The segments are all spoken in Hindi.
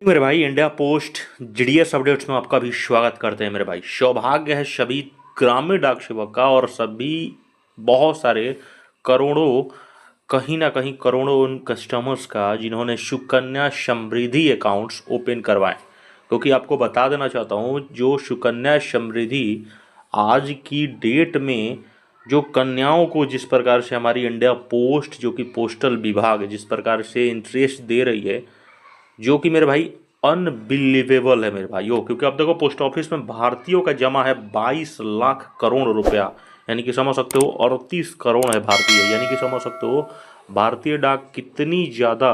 मेरे भाई इंडिया पोस्ट जीडीएस अपडेट्स में आपका भी स्वागत करते हैं। मेरे भाई सौभाग्य है सभी ग्रामीण डाक सेवक का और सभी बहुत सारे करोड़ों कहीं ना कहीं करोड़ों उन कस्टमर्स का जिन्होंने सुकन्या समृद्धि अकाउंट्स ओपन करवाए। क्योंकि आपको बता देना चाहता हूँ जो सुकन्या समृद्धि आज की डेट में जो कन्याओं को जिस प्रकार से हमारी इंडिया पोस्ट जो कि पोस्टल विभाग जिस प्रकार से इंटरेस्ट दे रही है जो कि मेरे भाई अनबिलीवेबल है मेरे भाइयों। क्योंकि अब देखो पोस्ट ऑफिस में भारतीयों का जमा है 22 लाख करोड़ रुपया, यानी कि समझ सकते हो 38 करोड़ है भारतीय, यानी कि समझ सकते हो भारतीय डाक कितनी ज़्यादा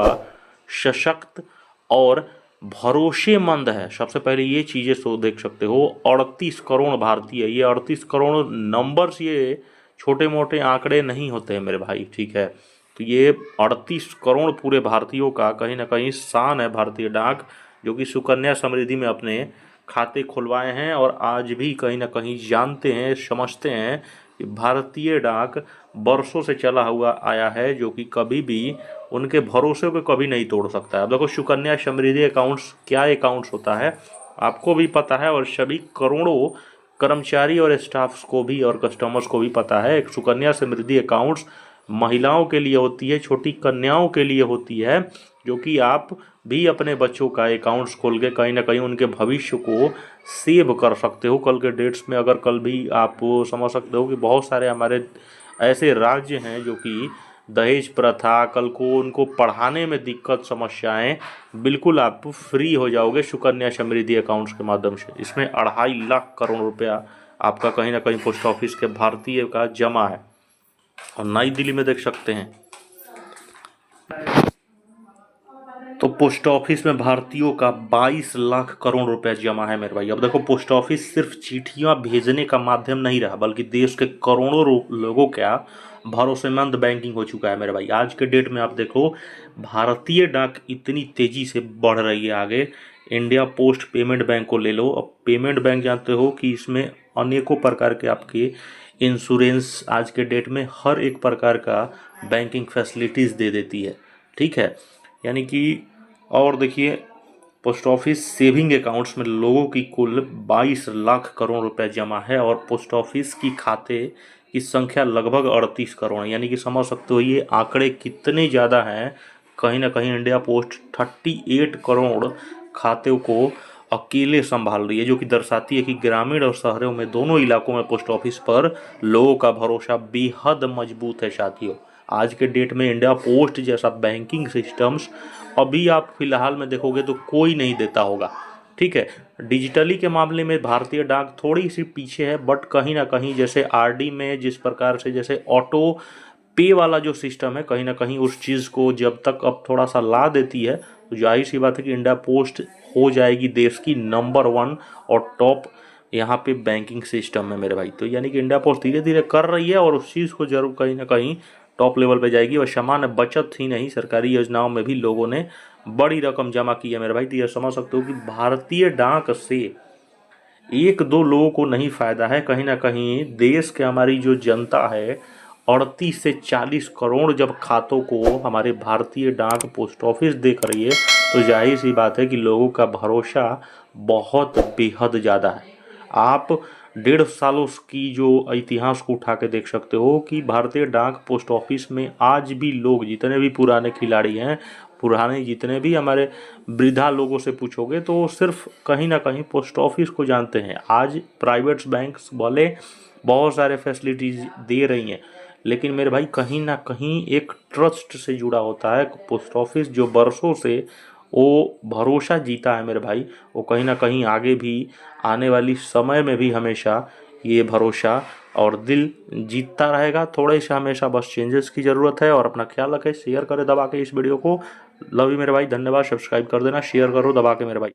सशक्त और भरोसेमंद है। सबसे पहले ये चीज़ें सो देख सकते हो 38 करोड़ भारतीय, ये 38 करोड़ नंबर्स, ये छोटे मोटे आंकड़े नहीं होते हैं मेरे भाई, ठीक है। तो ये 38 करोड़ पूरे भारतीयों का कहीं ना कहीं शान है भारतीय डाक, जो कि सुकन्या समृद्धि में अपने खाते खुलवाए हैं और आज भी कहीं ना कहीं जानते हैं समझते हैं कि भारतीय डाक बरसों से चला हुआ आया है जो कि कभी भी उनके भरोसे को कभी नहीं तोड़ सकता है। अब देखो सुकन्या समृद्धि अकाउंट्स क्या अकाउंट्स होता है आपको भी पता है और सभी करोड़ों कर्मचारी और स्टाफ्स को भी और कस्टमर्स को भी पता है। एक सुकन्या समृद्धि अकाउंट्स महिलाओं के लिए होती है, छोटी कन्याओं के लिए होती है, जो कि आप भी अपने बच्चों का अकाउंट्स खोल के कहीं ना कहीं उनके भविष्य को सेव कर सकते हो कल के डेट्स में। अगर कल भी आप समझ सकते हो कि बहुत सारे हमारे ऐसे राज्य हैं जो कि दहेज प्रथा, कल को उनको पढ़ाने में दिक्कत समस्याएं, बिल्कुल आप फ्री हो जाओगे सुकन्या समृद्धि अकाउंट्स के माध्यम से। इसमें 2.5 लाख करोड़ रुपया आपका कहीं ना कहीं पोस्ट ऑफिस के भारतीय का जमा है। और नई दिल्ली में देख सकते हैं तो पोस्ट ऑफिस में भारतीयों का 22 लाख करोड़ रुपया जमा है मेरे भाई। अब देखो पोस्ट ऑफिस सिर्फ चिट्ठियां भेजने का माध्यम नहीं रहा बल्कि देश के करोड़ों लोगों का भरोसेमंद बैंकिंग हो चुका है मेरे भाई। आज के डेट में आप देखो भारतीय डाक इतनी तेजी से बढ़ रही है आगे। इंडिया पोस्ट पेमेंट बैंक को ले लो, अब पेमेंट बैंक जानते हो कि इसमें अनेकों प्रकार के आपके इंश्योरेंस आज के डेट में हर एक प्रकार का बैंकिंग फैसिलिटीज़ दे देती है, ठीक है। यानी कि और देखिए पोस्ट ऑफिस सेविंग अकाउंट्स में लोगों की कुल 22 लाख करोड़ रुपए जमा है और पोस्ट ऑफिस की खाते की संख्या लगभग 38 करोड़ है। यानी कि समझ सकते हो ये आंकड़े कितने ज़्यादा हैं। कहीं ना कहीं इंडिया पोस्ट 38 करोड़ खातों को अकेले संभाल रही है, जो कि दर्शाती है कि ग्रामीण और शहरों में दोनों इलाकों में पोस्ट ऑफिस पर लोगों का भरोसा बेहद मजबूत है साथियों। आज के डेट में इंडिया पोस्ट जैसा बैंकिंग सिस्टम्स अभी आप फिलहाल में देखोगे तो कोई नहीं देता होगा, ठीक है। डिजिटली के मामले में भारतीय डाक थोड़ी सी पीछे है, बट कहीं ना कहीं जैसे आरडी में जिस प्रकार से जैसे ऑटो पे वाला जो सिस्टम है कहीं ना कहीं उस चीज़ को जब तक अब थोड़ा सा ला देती है तो जाहिर सी बात है कि इंडिया पोस्ट हो जाएगी देश की नंबर 1 और टॉप यहाँ पे बैंकिंग सिस्टम में मेरे भाई। तो यानी कि इंडिया पोस्ट धीरे धीरे कर रही है और उस चीज़ को जरूर कहीं ना कहीं टॉप लेवल पे जाएगी। और सामान्य बचत ही नहीं सरकारी योजनाओं में भी लोगों ने बड़ी रकम जमा की है मेरे भाई। तो ये समझ सकते हो कि भारतीय डाक से एक दो लोगों को नहीं फायदा है, कहीं ना कहीं देश के हमारी जो जनता है 38 से 40 करोड़ जब खातों को हमारे भारतीय डाक पोस्ट ऑफिस देख रही है तो जाहिर सी बात है कि लोगों का भरोसा बहुत बेहद ज़्यादा है। आप 1.5 सालों की जो इतिहास को उठा के देख सकते हो कि भारतीय डाक पोस्ट ऑफिस में आज भी लोग जितने भी पुराने खिलाड़ी हैं, पुराने जितने भी हमारे वृद्धा लोगों से पूछोगे तो सिर्फ कहीं ना कहीं पोस्ट ऑफिस को जानते हैं। आज प्राइवेट्स बैंक्स भले बहुत सारे फैसिलिटीज़ दे रही हैं, लेकिन मेरे भाई कहीं ना कहीं एक ट्रस्ट से जुड़ा होता है पोस्ट ऑफिस, जो बरसों से वो भरोसा जीता है मेरे भाई। वो कहीं ना कहीं आगे भी आने वाली समय में भी हमेशा ये भरोसा और दिल जीतता रहेगा। थोड़े से हमेशा बस चेंजेस की ज़रूरत है। और अपना ख्याल रखें, शेयर करें दबा के इस वीडियो को। लव यू मेरे भाई, धन्यवाद। सब्सक्राइब कर देना, शेयर करो दबा के मेरे भाई।